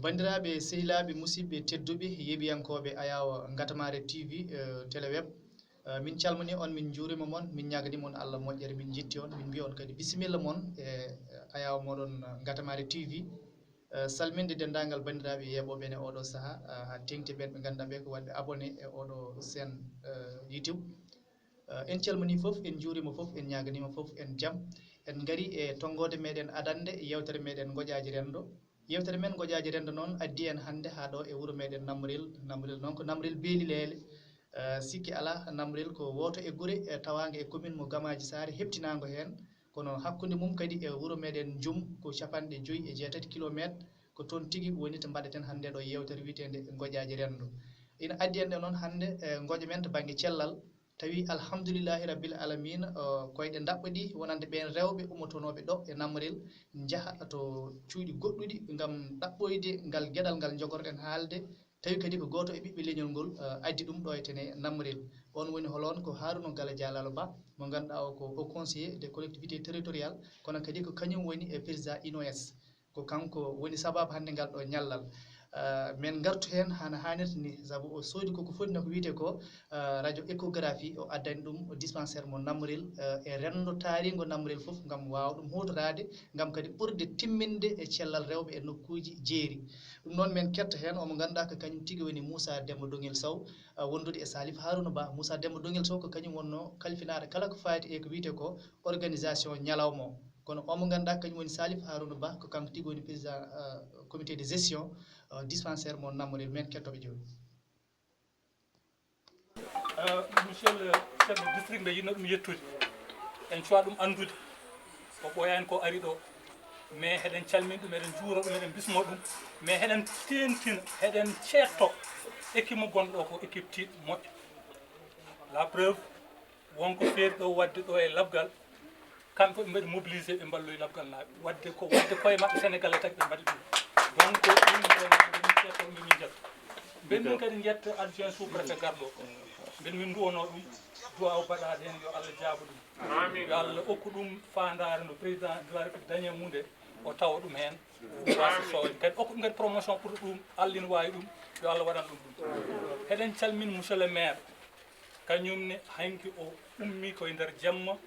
bandiraɓe sehilaɓe musidɓe tedduɓe yeɓiyankoɓe ayawa gatamare tv téléweb min calmini on min juurima mon min ñagani mon Allah moƴƴere min jitti on min mbiya on kadi bisimilla mon e ayawa moɗon gatamare tv salminde dendagal bandiraɓe yeɓoɓe e oɗo saaha ha tengti ɓen ɓe ganduɗa ɓe ko wadɓe abonné e oɗo sen youtube en calmini foof en juurima foof en ñaganima foof en jaam en gari e tonggode meɗen adande yewtere meɗen goƴaji rendo yewtere men goƴaji rendo noon addi en hannde ha ɗo e wuuro meɗen Namrel noon ko Namrel beeli lele sikki ala Namrel ko woto e guure tawague e commune mo Gamaji Sare heptinago hen kono hakkude mum kadi e wuuro meɗen Djoum ko 5.6 kilométre ko toon tigui woni to mbaɗeten hannde ɗo yewtere witende goƴaji rendo ina addi en ɗe noon hannde goƴa men to banggue cellal tawi alhamdoulillahi rabbil alamina koyɗe dabɓa ɗi wonande ɓen rewɓe ummotonoɓe ɗo e Namrel jaaha to cuuɗi goɗɗuɗi gam ɗaɓɓoyde ngal gueɗal ngal jogorɗen haalde tawi kadi ko goto e ɓiɓɓe leeñol ngol addi ɗum ɗo e tene Namrel on woni holon ko Harouna Gala Dialalo Ba mo ganduɗa o ko haut conseiller des collectivités territoriales kono kadi ko kañum woni e président INOS ko kanko woni sababu hannde ngal ɗo ñallal men gartu hen hano hannirta ni saabu o soodi koko foti ko wiyete ko radio échographie o addani ɗum dispensaire mo Namrel e rendo taarigo Namrel foof gam wawa ɗum hutorade gam kadi ɓurde timminde e cellal rewɓe e nokkuji jeeri ɗum noon min ketta hen omo ganduɗa ko kañum tigui woni Moussa Demba Donguel Sow wondude e Salif Harouna Ba Moussa Demba Donguel Sow ko kañum wonno kalfinade kala ko fati e ko wiyete ko organisation ñalawma o kono omo ganduɗa kañum woni Salif Harouna Ba ko kanko tigui woni président comité de gestion dispensaire mo Namrel men kettoɓe joni monsieur le chef de district nde yinno ɗum yettude en cuwa ɗum andude ko ɓoyani ko ari ɗo mais heɗen calmini ɗum eɗen juuro ɗum eɗen bismo ɗum mais heɗen tentina heɗen ceetto équipe mo gonɗo ko équipe tiiɗ moƴƴo la preuve wonko feeri ɗo wadde ɗo e labgal kamɓe ɓe mbaɗi mobilisé ɓe mballoyi labgal naaɓe wadde koye maɓɓe sénégalais tagi ɓe mbaɗi ɗum donc ɗum min ceetto ɗum min jetta mben min kadi jetta adjoint sous préfet garɗo mben min duwono ɗum duwaw baɗaɗe hen yo Allah jaaba ɗum yo Allah hokku ɗum fandare no président de la république dañe munde o tawa ɗum hen ɗum wasa sowde kadi hokku ɗum kadi promotion pour ɗum Allah ina wawi ɗum yo Allah waɗan ɗum ɗum heɗen calmini monsieur le maire kañumne hanki o ummi koye nder jamma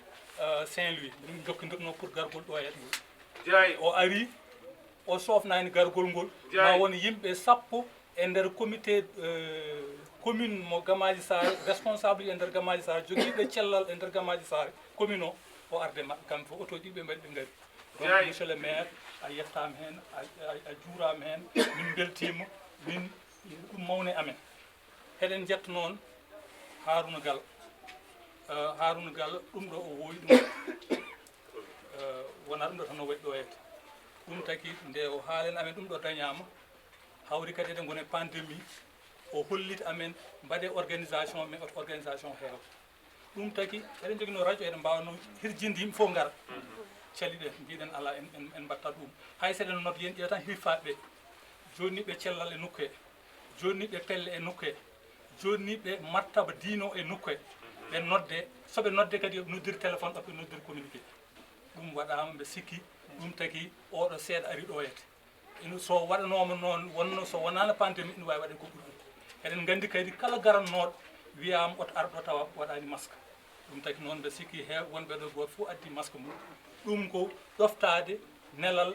Saint-Louis min jokkodirno pour gargol ɗo e ɗum o ari o sofnani gargol ngol ma won yimɓe sappo e nder comité commune mo Gamaji Sare responsable e nder Gamaji Sare joguiɓe cellal e nder Gamaji Sare commune o arde mabɓe kamɓe fof auto ɗiɓe mbaɗi ɓe gaari donc monsieur le maire a yettama hen a juurama hen min beltima min ɗum mawne amen heɗen jetta noon Harouna Gala Harouna Gala ɗum ɗo o woyi ɗum wona ɗum ɗo tan no waɗi ɗo yette ɗum tagi nde o haalen amen ɗum ɗo dañama hawri kadi eɗen gone pandémie o hollita amen mbaɗe organisation mais oto organisation heewa ɗum tagi eɗen jogino radio eɗen mbawno hirjinde yimɓe fof gara calliɗen mbiɗen ala en mbatta ɗum hay seɗen nodde yen ƴeewa tan hirfaɓe jonniɓe cellal e nokku he jonniɓe pelle e nokku he jonniɓe martaba diino e nokku he ɓe nodde soɓe nodde kadi noddiri téléphone ɗo ɓe noddiri communiqué ɗum waɗama ɓe sikki ɗum tagi oɗo seeɗa ari ɗo yete so waɗanoma noon wonno so wonano pandémie ine wawi waɗen ko ɓuri ɗum eɗen gandi kadi kala garannoɗo wiyama oto arɗo tawa waɗani masque ɗum tagi noon ɓe sikki he wonɓe ɗo goto fof addi masque mum ɗum ko ɗoftade nelal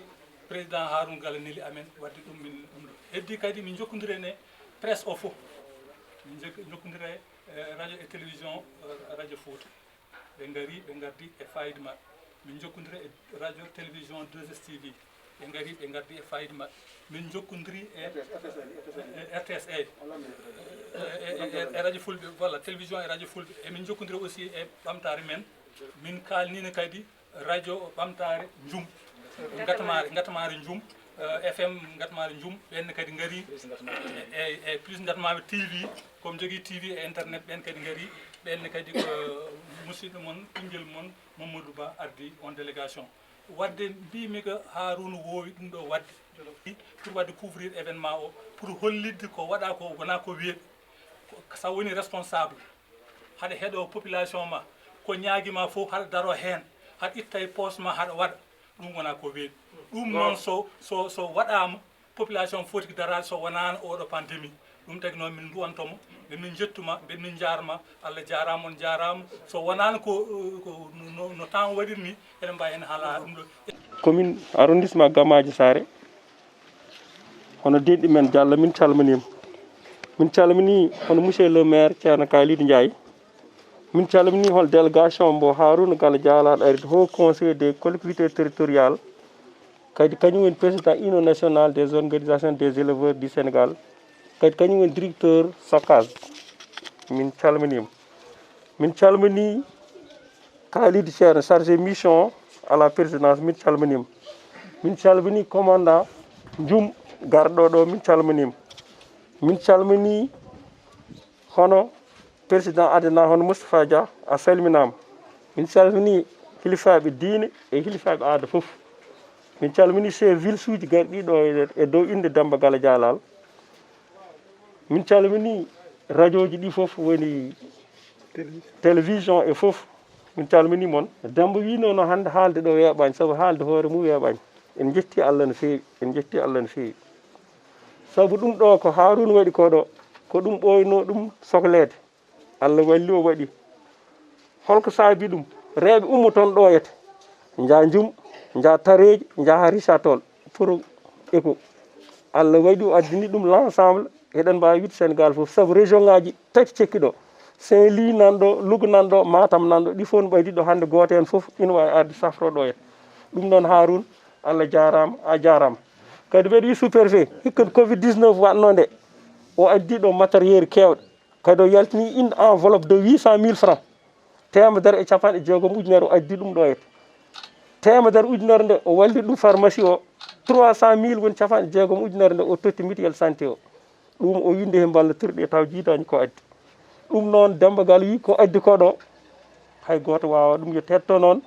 président Harouna Gala neeli amen wadde ɗum min ɗum ɗo heddi kadi min jokkodiri e presse o fof min jokkodiri radio et télévision radio Fouta ɓe gari ɓe gardi e fayida maɓɓe min jokkodiri e radio télévision 2STV ɓe gari ɓe gardi e fayida maɓɓe min jokkodiri e RTS e radio Fulɓe voilà télévision e radio Fulɓe e min jokkodiri aussi e ɓamtare men min kalnino kadi radio ɓamtare Djoum gatamare Djoum FM gatamare Djoum ɓenne kadi gari e plus gatamare TV komi jogui TV e internet ɓen kadi gari ɓenne kadi ko musidɗo moon ɓinguel moon Mamadou Ba ardi on délégation wadde mbimi ko Harouna wowi ɗum ɗo wadde pour wadde couvrir événement o pour hollidde ko waɗa ko wona ko weeɓi sa woni responsable haɗa heeɗo population ma ko ñaaguima fof haɗa daro hen haɗa itta e poche ma haɗa waɗa ɗum wona ko weeɓi ɗum noon so waɗama population foti ko darade so wonano oɗo pandémie ɗum tagi noon min duwantomo ɓe min jettuma ɓe min jarama Allah jarama on jarama so wonano no temps waɗiri ni eɗen mbawi en haala ɗum ɗo commune arrondissement Gamaji Sare hono denɗi men Diallo min calmini hono monsieur le maire Ceerno Kalidou Ndiaye min calmini hol délégation mbo Harouna Gallo Dialaɗo ari haut conseil des collectivités territoriales kadi kañum woni président union nationale des organisations des éleveurs du Sénégal kadi kañum woni directeur SOCAS min calmini Kalidou Ceerno chargé mission à la présidence min calmini commandant Dioum garɗo ɗo min calmini hono président adena hono Moustapha Dia a salminama min calmini hilifaɓe diine e hilifaɓe aada foof min calmini chef ville suji garɗiɗo e dow inde Demba Galo Dialal min calmini radio ji ɗi foof woni télévision e foof min calmini moon Demba wino no hande haalde ɗo weeɓani saabu haalde hoore mum weeɓani en jetti Allah no feewi saabu ɗum ɗo ko Harouna waɗi ko ɗo ko ɗum ɓoyno ɗum sohlede Allah walli o waɗi holko saabi ɗum reeɓe ummoton ɗo yete jaa Dioum jaa Tareji jaa Richard Toll pour ECHO Allah waɗi o addini ɗum l' ensemble eɗen mbawi wiide Sénégal foof saabu région ngaji tati cekki ɗo Saint-Louis nanɗo Louga nanɗo Matam nanɗo ɗi fof no ɓaydi ɗo hande goto hen foof ina wawi arde safro ɗo yete ɗum noon Harouna Allah jarama a jarama kadi mbeɗa wi sous-préfet hikka covid 19 watno nde o addi ɗo matériel kewɗe kadi o yaltini inde enveloppe de 800 000 francs temedere e capanɗe jeegom ujunere o addi ɗum ɗo yete temedere ujunere nde o walli ɗum pharmacie o 300 000 woni capanɗe jeegom ujunere nde o totti mutuelle santé o ɗum o winde he ballotirɗe taw jiidani ko addi ɗum noon Demba Galo wi ko addi ko ɗo hay goto wawa ɗum yo tetto noon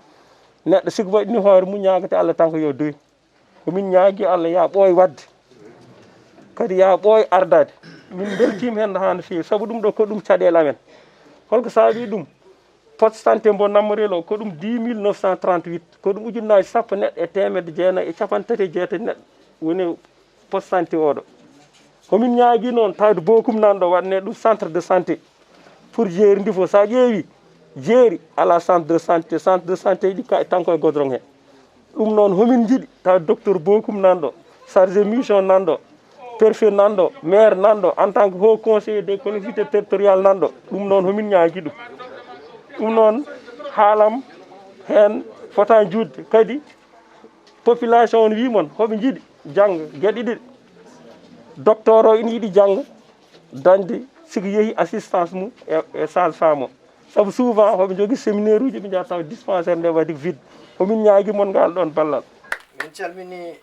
neɗɗo siko waɗini hoore mum ñagate Allah tan ko yo doy komin ñaagui Allah ya ɓooy wadde kadi ya ɓooy ardade min beltima hen ha no fewi saabu ɗum ɗo ko ɗum caɗele amen holko saabi ɗum poste santé mbo Nammarel o ko ɗum 10 938 ko ɗum ujunnaji sappo neɗɗo e temedde jeenayyi e capan tati e jeetati neɗɗo woni poste santé oɗo komin ñaagui noon tawde Bokum nanɗo waɗane ɗum centre de santé pour jeeri ndi fof sa ƴeewi jeeri ala centre de santé ɗi ka tan koye godron he ɗum noon homin jiiɗi taw docteur Bokum nanɗo chargé mission nanɗo préfet nanɗo maire nanɗo en tant que haut conseiller des collectivités territoriales nanɗo ɗum noon homin ñaagui ɗum noon haalam hen fotani judde kadi population on wimon hoɓe jiiɗi jangga gueɗe ɗiɗi docteur o ina yiiɗi jangga dañde siko yeehi assistance mum e sage femme o saabu souvent hoɓe jogui séminaire uji ɓe jata taw dispensaire nde waɗi vide homin ñaaguimon ngal ɗon ballal min calmini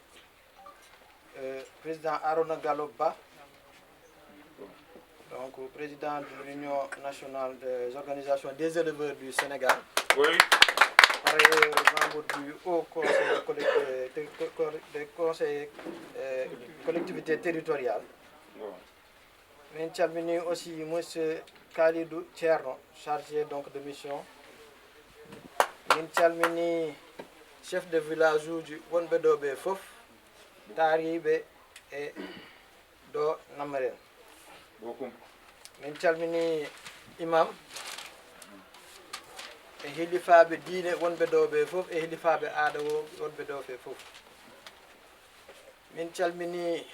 président Harouna Gallo Ba donc président de l'Union nationale des organisations des éleveurs du Sénégal. Oui. Par ailleurs, membre du Haut Conseil des conseils collectivités territoriales. Min calmini aussi monsieur Kalidou Thierno, chargé donc de mission. Min calmini chef de village uji wonɓe ɗo ɓe fof taariɓe e ɗo Nammarel. Min calmini imam e hilifaɓe diine wonɓe ɗo ɓe fof e hilifaɓe aada wonɓe ɗo ɓe fof. Min calmini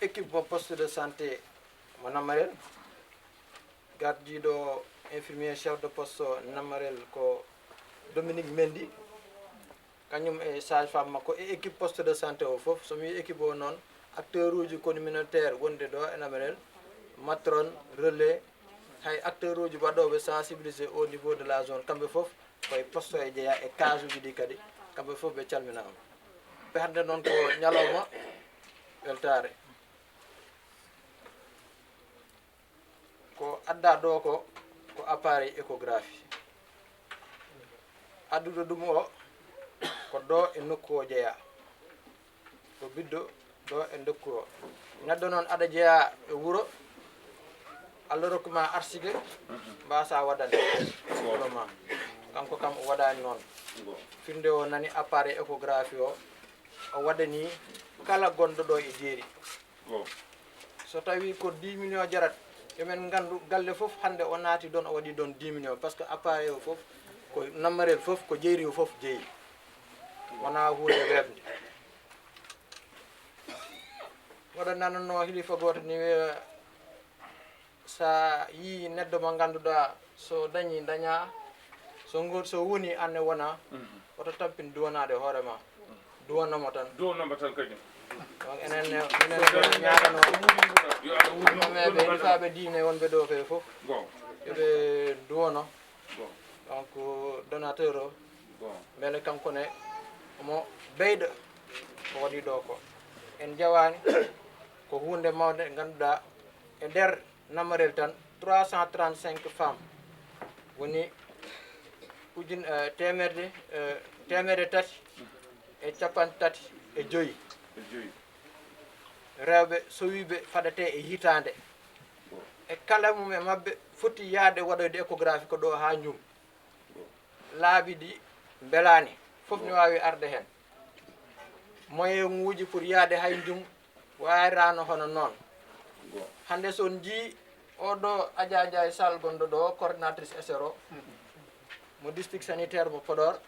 équipe mo poste de santé mo Nammarel, gardiɗo infirmier chef de poste Nammarel ko Dominique Mendy, kañum e sage femme makko e équipe poste de santé o fof somi wi équipe o noon acteur uji communautaire wonde ɗo e Nammarel, matron relais hay acteur uji waɗoɓe sensibilisé au niveau de la zone kamɓe fof koye poste e jeeya e case uji ɗi kadi kamɓe fof ɓe calminama. ɓerde noon ko ñalawma weltare ko adda ɗo ko appareil échographie addude ɗum o ko ɗo e nokku o jeeya ko biddo ɗo e nokku o neɗɗo noon aɗa jeeya e wuuro Allah rokkuma arsugue mbasa waɗande ma kanko kam o waɗani noon firnde o nani appareil échographie o o waɗani kala gonɗo ɗo e jeeri so tawi ko 10 millions jarat emen gandu galle fof hande o naati ɗon o waɗi ɗon 10 millions par ce que appareil o fof ko nammarel fof ko jeeri o fof jeeyi wona hunde webde waɗa nanano hilifa goto ni wiya sa yi neddo mo ganduɗa so dañi daña so woni anne wona oto tampin duwanade hoorema duwanamo tan kadi donc enen minen ñaagano ɗumameɓe hilifaɓe diine wonɓe ɗo ɓe fof yoɓe duwono donc donateur o beele kankone omo beyɗo ko waɗi ɗo ko en jawani ko hunde mawde ganduɗa e nder namarel tan 335 femmes woni temedde tati e capanɗe tati e joyi rewɓe sowiɓe faɗete e hitande e kala mum e mabɓe foti yaade waɗoyde échographie ko ɗo ha jum laabi ɗi belani fof ne wawi arde hen moyen nguji pour yaade hay jum wayrano hono noon hande son jii oɗo Adja Ndiaye Sall gonɗo ɗo coordinatrice SRO mo district sanitaire mo Podor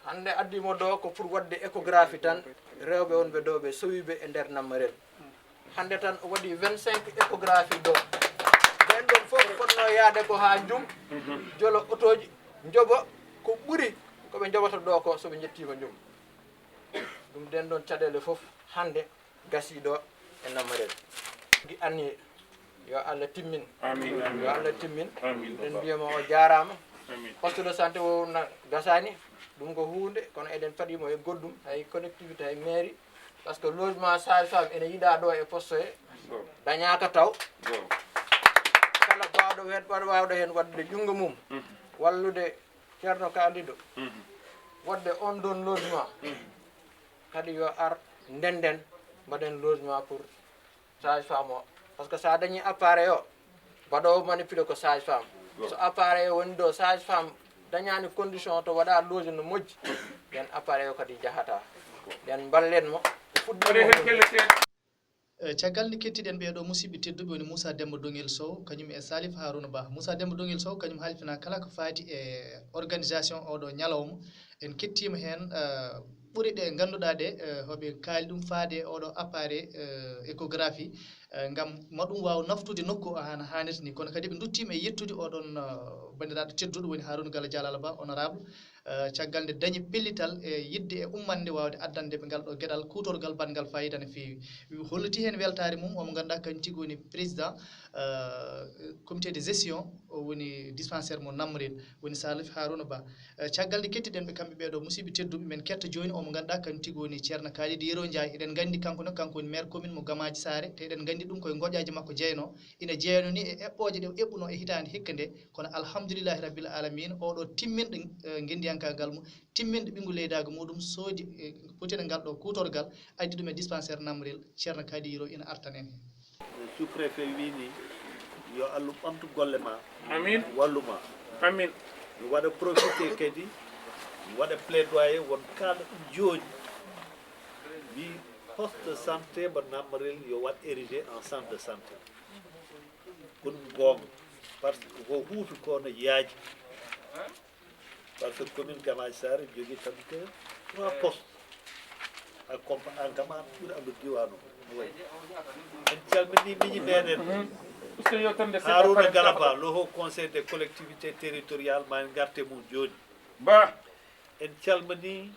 hande addimo ɗo ko pour wadde échographie tan rewɓe wonɓe ɗo ɓe sowiɓe e nder nammarel hande tan o waɗi 25 échographie ɗo ɓen ɗon fof fonno yaade ko ha jum jolo otoji joɓa ko ɓuuri koɓe joɓata ɗo ko soɓe jettima jum ɗum den ɗon caɗele fof hande gasiɗo e nammarel anni yo Allah timmin yo Allah timmin en mbiyama o jarama poste de santé o na gasani ɗum ko hunde kono eɗen paɗimo e goɗɗum hay connectivité hay mairie par ce que logement sage femme ene yiiɗa ɗo e poste he dañaka taw kala wawɗo hen wadde jungo mum wallude ceerno Kalidou wadde on ɗon logement kadi yo ar ndenden mbaɗen logement pour sage femme o par ce que sa dañi appareil o mbaɗowo manipulé ko sage femme so appareil o woni ɗo sage femme dañani condition to waɗa loge no moƴƴi nden appareil o kadi jahata nden ballenmo caggal nde kettiɗen ɓeeɗo musidɓe tedduɓe woni Moussa Demba Dongel Sow kañum e Salif Harouna Ba Moussa Demba Dongel Sow kañum halfina kala ko faati e organisation oɗo ñalawma en kettima hen ɓuuri ɗe ganduɗa ɗe hoɓe kaali ɗum faade oɗo appareil échographie ngam maɗum wawa naftude nokku hana hannirta ni kono kadi ɓe duttima e yettude oɗon bandiraɗo tedduɗo woni Harouna Gallo Dialalo Ba honorable caggal nde dañi pellital e yidde e ummande wawde addande ɓe ngal ɗo gueɗal kutorgal bangal fayida no fewi holliti hen weltare mum omo ganduɗa kañum tigui woni président comité de gestion woni dispensaire mo Namrel woni Salif Harouna Ba caggal nde kettiɗen ɓe kamɓe ɓeeɗo musidɓe tedduɓe men ketta joni omo ganduɗa kañum tigui woni ceerno Kalidou Yero Ndiaye eɗen gandi kanko woni maire commune mo Gamaji Sare te eɗen gandi ɗum koye goƴaji makko jeyno ina jeyno ni e eɓɓoje ɗe eɓɓuno e hitande hikka nde kono alhamdoulillahi rabbil alamina oɗo timminɗo guendiyankagal mum timminɗo ɓingu leydago muɗum soodi potene ngal ɗo kutorgal addi ɗum e dispensaire Namrel ceerno Kalidou Yero ina artan en sous préfet wini yo Allah ɓamtu golle ma amin walluma amin mi waɗa profité kadi mi waɗa plaidoyer won kala ɗum joni mi poste de santé mo Namrel yo wat érigé en centre de santé ko ɗum gonga par ce que ko huufi ko no yaaji par ce que commune Gamaji Sare jogui tan que 3 postes en kam an ɓuuri andu diwan o en calmini miñi meɗen Harouna Gallo Ba le haut conseil des collectivités territoriales ma en garte mum joni ba en calmini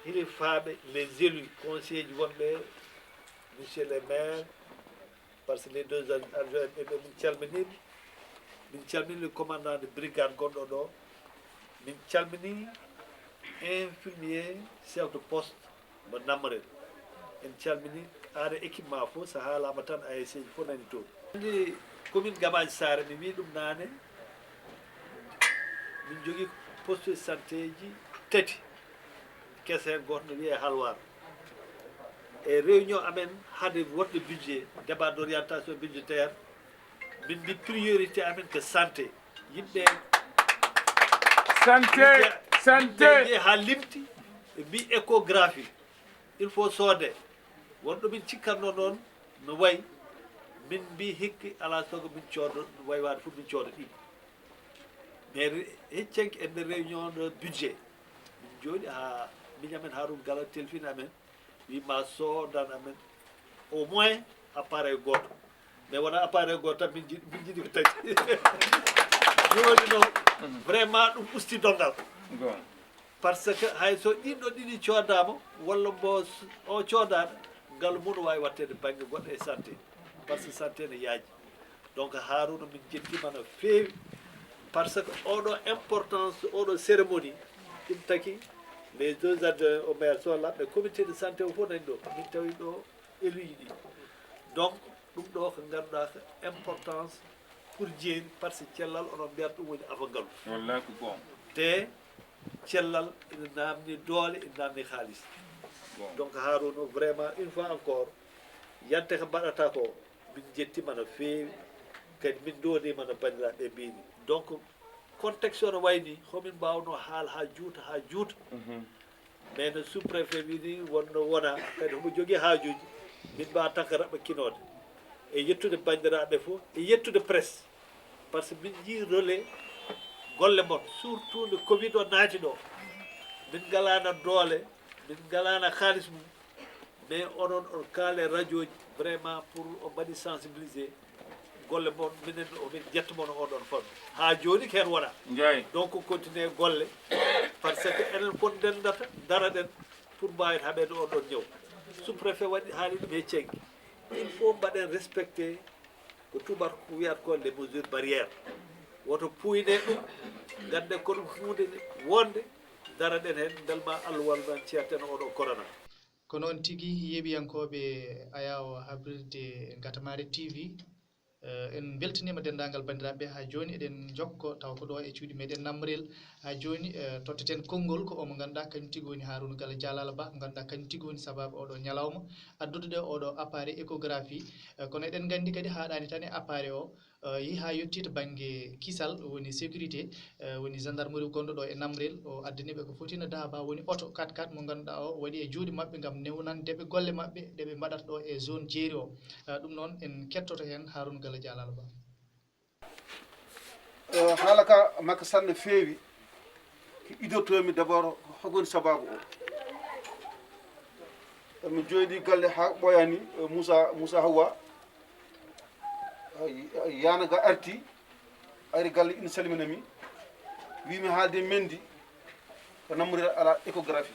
hilifaɓe les élus conseillers ji wonɓe monsieur le maire par ce que les deux adjoints min calmini le commandant de brigade gonɗo ɗo min calmini infirmier chef de poste mo Namrel en calmini aɗa équipement fof so haalama tan ASC ji fof nani toon andi commune Gamaji Sare mi wi ɗum nane min jogui poste de santé ji tati kese hen goto no wiye Halwar e réunion amen hade wonde budget débat d' orientation budgétaire min mbi priorité amen que santé yimɓe santé ha limti mbi échographie il faut soode wonɗo min cikkanno noon no wayi min mbi hikki ala sogo min coodo way waade fof min cooda ɗiɗi mais heccenki e nder réunion de budget min jooɗi ha miñamen Haroun Gala telfini amen wima soodan amen au moins appareil goto mais wona appareil goto tan min jiiɗi ko tati joni noon vraiment ɗum usti dongal par ce que hay so ɗinɗo ɗiɗi coodama walla mbo o coodaɗo ngal mum wawi wattede banggue goɗɗo e santé par ce que santé ne yaaji donc Harouna min jettima no feewi par ce que oɗo importance oɗo cérémonie ɗum taki les deux adjoints au maire sont là ɓe comité de santé o fof nani ɗo min tawi ɗo éluji ɗi donc ɗum ɗo ko ganduɗa ko importance pour jeeri par ce que cellal onon mbiyata ɗum woni afangalu wallahi ko bon te cellal ina namni doole ina namni haalis donc Harouna vraiment une fois encore yante ko mbaɗata ko min jettima no feewi kadi min donima no bandiraɓe mbini donc contexte o no wayni homin mbawno haal ha juuta mais no sous préfet wini wonno wona kadi homo jogui haajuji min mbawa tan ko raɓɓa kinode e yettude bandiraɓe fof e yettude presse par ce que min jii relais golle mon surtout nde covid o naati ɗo min galano doole min galano haalis mum mais onon on kaale radio ji vraiment pour o mbaɗi sensibilisé golle mon minen omin jettomono oɗon fon ha joni ko hen wona donc continue golle par ce que enen fon ndendata daraɗen pour mbawet haɓede oɗon ñaw sous préfet waɗi haali ɗum he cenki il faut mbaɗen respecté ko tubato ko wiyata ko les mesures barrières woto puyne ɗum ganden ko ɗum hunde wonde daraɗen hen belma Allah wallan ceerten oɗo corona ko noon tigui yeeɓiyankoɓe ayaw habrirde Gatamare TV en beltanima dendagal bandiraɓe ha joni eɗen jokko taw ko ɗo e cuuɗi meɗen Namrel ha joni totteten konngol ko omo ganduɗa kañum tigui woni Harouna Gala Dialala Ba mo ganduɗa kañum tigui woni sababu oɗo ñalawma addude oɗo appareil échographie kono eɗen gandi kadi haɗani tan e appareil o yeehi ha yetti to banggue kisal woni sécurité woni gendarmerie gonɗo ɗo e Namrel o addaniɓe ko fotina daaba woni auto 4x4 mo ganduɗa o waɗi e juuɗe mabɓe gam newnandeɓe golle mabɓe ɗeɓe mbaɗata ɗo e zone jeeri o ɗum noon en kettoto hen Harouna Gala Dialala Ba haala ka makko sanne feewi ko idortomi d' abord hogoni sababu o mi joyɗi galle ha ɓoyani Moussa Hawa yanaga arti ari galle ina salminami wimi haalde mendi ko Namrel ala échographie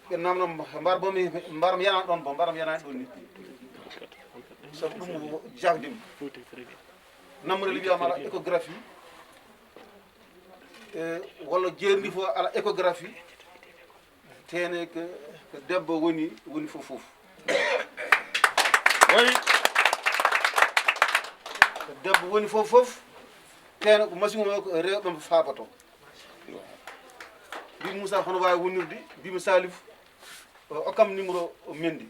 ɓe namno mbaram yanani ɗon bo mbaram yanani ɗon ni sabu ɗum jafdima Namrel wiyama ala échographie walla jeerndi fof ala échographie tene ko debbo woni fof oui ko debbo woni fof tene ko machine o ko rewɓe faabato mbi Moussa hono wawi wonirde mbimi Salif okkam numéro mendi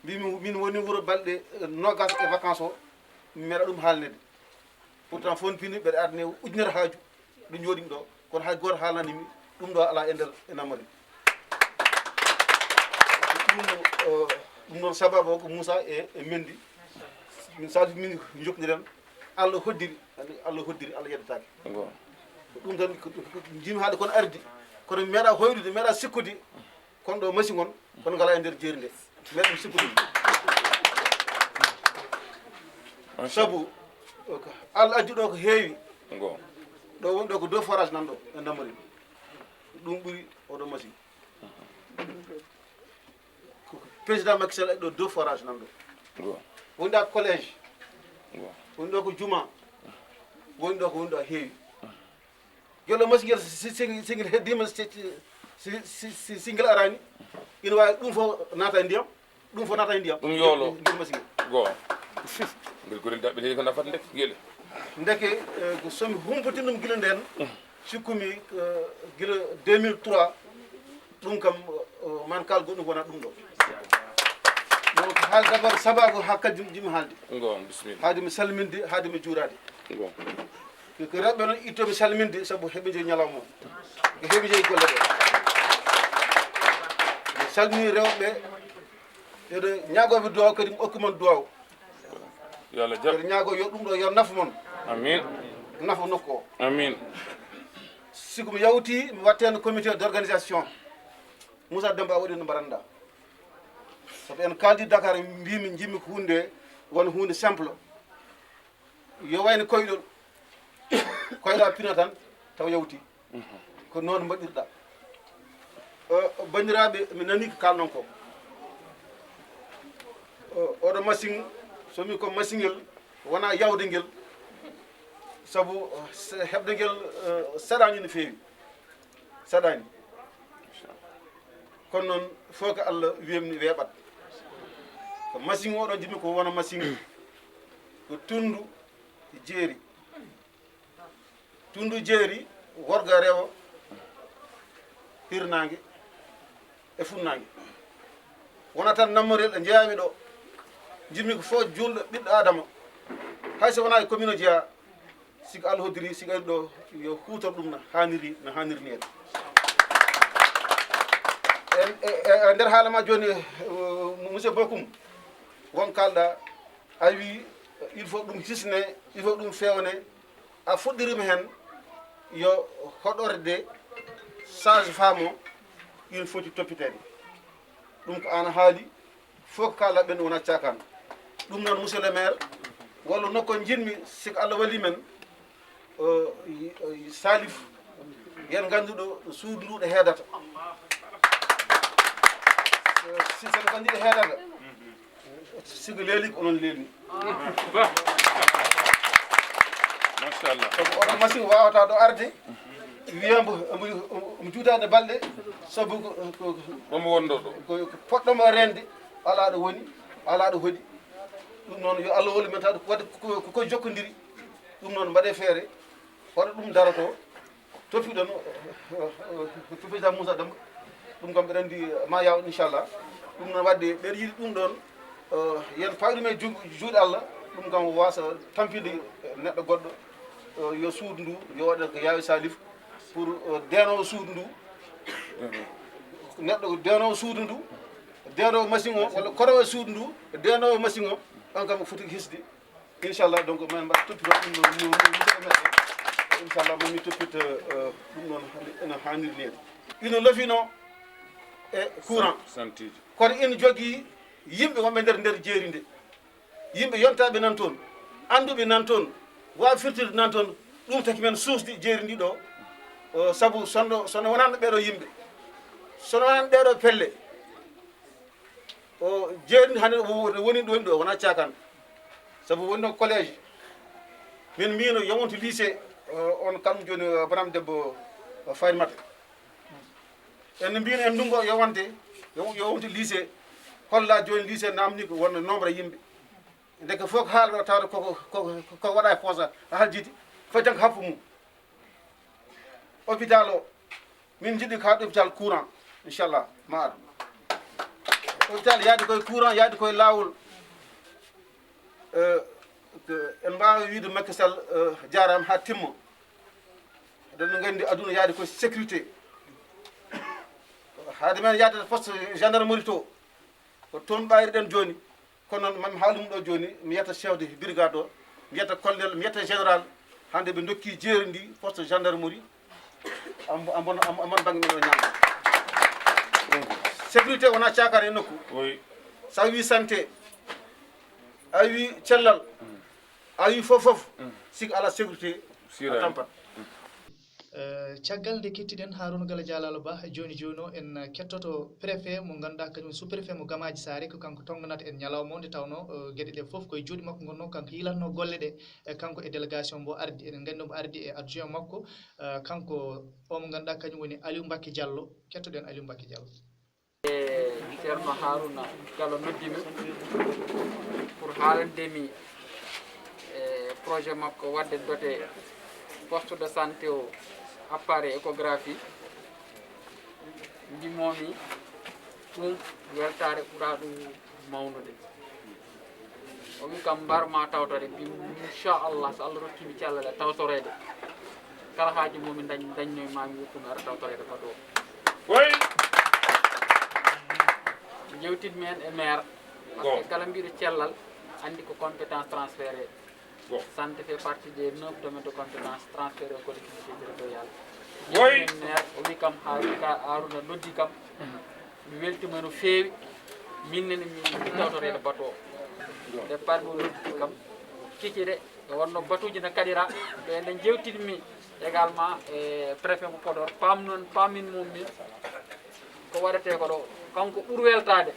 mbimi min woni wuuro balɗe nogas e vacance o mi meeɗa ɗum haalnede pourtant fon pini ɓeɗe adne ujunere haaju ɗo jooɗimi ɗo kono hay goto haalnanimi ɗum ɗo ala e nder e Namrel ɗum noon sababu o ko Moussa e mendi min Salif min jokkodiren Allah hoddiri Allah yeddetake ɗum tan jimi haalde kono ardi kono mi meeɗa hoyrude mi meeɗa sikkude kono ɗo machine on kono ngala e nder jeeri nde meeɗa ɗum sikkude sabu Allah addi ɗo ko heewi ɗo woni ɗo ko 2 forage nan ɗo e Namrel ɗum ɓuuri oɗo machine président Macky Sall ɗo 2 forage nan ɗo woni ɗa collége woni ɗo ko juma woni ɗo ko woni ɗo heewi gello machine guel singel heddima singel arani ina wawi ɗum fof naata e ndiyam ɗum fof naata e ndiyam ɗum yoolo ngel machine goo ngel gorel daɓɓe heewi ko nafata ndeke guele ndeke somi humpatini ɗum guila nden sikkumi guila 2003 ɗum kam man kal goɗɗum wona ɗum ɗo donc haal d' abord sababu ha kadi jimi haalde gon bisimilla haade mi salminde haade mi juurade ko rewɓe noon ittoɓe salminde sabu heɓe jeeyi ñalawma o ko heɓe jeeyi golle ɗe mi salmini rewɓe eɗo ñaagoɓe duwaw kadi mi okki mon duwaw yo Allah jaɓ eɗo ñaago yo ɗum ɗo yo nafa mon amin nafa nokku o amin siko mi yawti mi watte hen comité d' organisation Moussa Demba a waɗi no mbaɗanɗa sabu en kaldi Dakar mbimi jimmi ko hunde won hunde simple yo wayno koyɗol koyɗa pina tan taw yawti ko noon mbaɗirɗa bandiraɓe mi nani ko kalnon ko oɗo machine somi ko machine ngel wona yawde ngel sabu heɓde ngel saɗani no feewi saɗani kono noon fof ko Allah wiyamni weeɓat ko machine oɗon jimmi ko wona machine ko tundu jeeri tundu jeeri worga rewa hirnangue e funnangue wona tan nammorel ɗo jeeyami ɗo jimmi ko fof julɗo ɓiɗɗo adama hayso wona e commune o jeeya siko Allah hoddiri siko ari ɗo yo hutor ɗum no hanniri ni en e nder haala ma joni monsieur Bokoum won kalɗa a wi il faut ɗum hisne il faut ɗum fewne a fuɗɗirima hen yo hoɗorde sage femme o il faut toppitede ɗum ko an haali fof ko kalɗa ɓen wona cakan ɗum noon monsieur le maire walla nokko jinmi siko Allah walli men Salif yen ganduɗo suudu ndu ɗo heedata si sen ganduɗo heedata sigo leeli ko onon leelni machallah sabu oɗon machine wawata ɗo arde wiyambo omo juutade balɗe sabu omo wonɗo ɗo ko poɗɗomo rende ala ɗo woni ala ɗo hoɗi ɗum noon yo Allah wollu men taw wadde ko jokkodiri ɗum noon mbaɗe feere hoɗo ɗum daroto toppiɗon président Moussa Demba ɗum kam ɓeɗa andi ma yaw inchallah ɗum noon wadde ɓeɗa yiiɗi ɗum ɗon yen pawi ɗum e juuɗe Allah ɗum kam wasa tampide neɗɗo goɗɗo yo suudu ndu yo waɗe ko yaawi Salif pour denowo suudu ndu neɗɗo denowo suudu ndu denowo machine o walla korowo suudu ndu denowo machine o on kam foti hisde inchallah donc min mbaɗa toppito ɗum ɗon monsieur le maire inchallah mami toppita ɗum ɗon ene hanniri ni ina lofino e courant santiji kono ina jogii yimɓe wonɓe nder jeeri nde yimɓe yontaɓe nan toon annduɓe nan toon wawa firtude nan toon ɗum taki men suusde jeeri ndi ɗo sabu sono wonano ɓeɗo yimɓe sono wonano ɗeɗo pelle o jeeri ndi hande woni ɗo ɗo wona cakan sabu woni ɗo collége min mbino yowonto lycée on kalmo joni banam debbo Farimata en mbino en ndungo yowonto lycée holla joni lycée namni ko wonno nombre yimɓe ndeke fof ko haalɗo tawde ko waɗa e posa haljidi fof tan ko happu mum hôpital o min jiɗi ko haɗo hôpital courant inchallah ma ar hôpital yaade koye courant yaade koye lawol en mbawi wiide Macky Sall jarama ha timma eɗen gandi aduna yaade koye sécurité haade men yaade poste gendarmerie to ko toon ɓayriɗen joni kono noon mami haalum ɗo joni mi yetta chef de brigade o mi yetta colonel mi yetta général hande ɓe dokki jeeri ndi poste gendarmerie amon banggue men o ñamga sécurité wona cakar e nokku oui sa wi santé a wi cellal a wi fof siko ala sécurité a tampat caggal nde kettiɗen Harouna Gala Dialalo Ba joni o en kettoto préfet mo ganduɗa kañum sous préfet mo Gamaji Sare ko kanko tonganata en ñalawma nde tawno gueɗe ɗe foof koye juuɗe makko gonno kanko yilanno golle ɗe e kanko e délégation mbo ardi eɗen gandi mo ardi e adjoint makko kanko o mo ganduɗa kañum woni Aliou Mbacké Diallo kettoɗen Aliou Mbacké Diallo ceerno Harouna Gallo noddimi pour haalandemi e projet makko wadde doté poste de santé o appareil échographie mbimomi ɗum weltare ɓuura ɗum mawnude o wi kam mbarma tawtore inchallah so Allah rokkimi cellal e tawtorede kala haaji momin dañnoy mami woppuno ara tawtorede ko ɗo jewtidmi hen e maire par ce que kala mbiɗo cellal andi ko compétence transféré santé fait partie des 9 domaines de compétence transféré aux collectivités territoriales maire o wi kam Harouna noddi kam mi weltima no feewi minnene mi tawtorede bateau nde parmi o noddi kam kiki de e wonno batuji ne kaɗira ɓe nden jewtidmi également e préfet mo Podor pamin mum min ko waɗete ko ɗo kanko ɓuuri weltade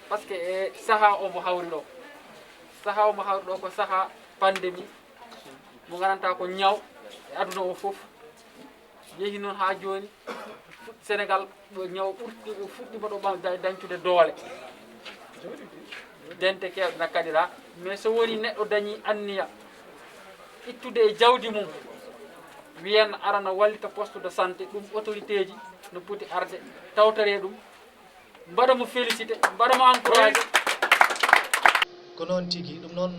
par ce que e saaha omo hawri ɗo saaha omo hawri ɗo ko saaha pandémie mo gananta ko ñaw e aduna o foof yeehi noon ha joni Sénégal ñaw fuɗɗima ɗo dañcude doole dente kewɗe nakkaɗira mais so woni neɗɗo dañi anniya ittude e jawdi mum wiyen arana wallita poste de santé ɗum autorité ji no poti arde tawtore ɗum mbaɗamo félicité mbaɗamo encouragé ko noon tigi ɗum noon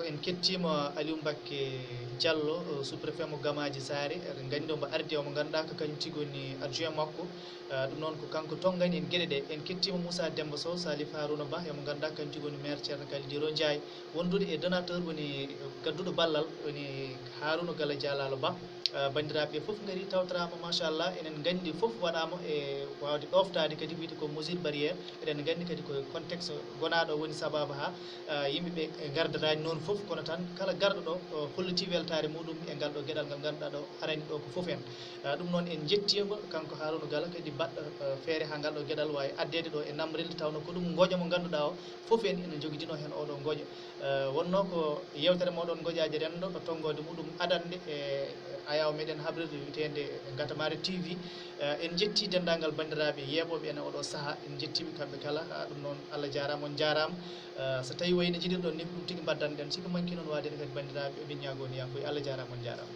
en kettima Aliou Mbacké Diallo sous préfet mo Gamaji Sare eɗen gandi omo ardi omo ganduɗa ko kañum tigi woni adjoint makko ɗum noon ko kanko tongani en gueɗe ɗe en kettima Moussa Demba Sow Salif Harouna Ba emo ganduɗa kañum tigi woni maire Ceerno Kalidiro Ndiaye wondude e donateur woni gadduɗo ballal woni Harouna Gala Dialalo Ba bandiraɓe foof gari tawtorama machallah enen gandi foof waɗama e wawde ɗoftade kadi wiyete ko mesure barrière eɗen gandi kadi ko contexte gonaɗo woni sababu ha yimɓeɓe gardatani noon foof kono tan kala garɗo ɗo holliti weltare muɗum e ngal ɗo gueɗal ngal ganduɗa ɗo arani ɗo ko foof en ɗum noon en jettimo kanko Harouna Gala kadi baɗɗo feere ha ngal ɗo gueɗal wawi addede ɗo e namrilde tawno ko ɗum gooƴa mo ganduɗa o foof en ene joguidino hen oɗo gooƴa wonno ko yewtere moɗon gooƴaji renndo ɗo tonggode muɗum adande e ayaw meɗen habride witende Gatamare TV en jetti dendagal bandiraɓe yeɓoɓe ene oɗo saaha en jettiɓe kamɓe kala ɗum noon Allah jarama on jarama so tawi wayno jiɗirɗon ni ko ɗum tigui mbaddanɗen siko manki noon wadede kadi bandiraɓe eɓe ñagoni yankoye Allah jarama on jarama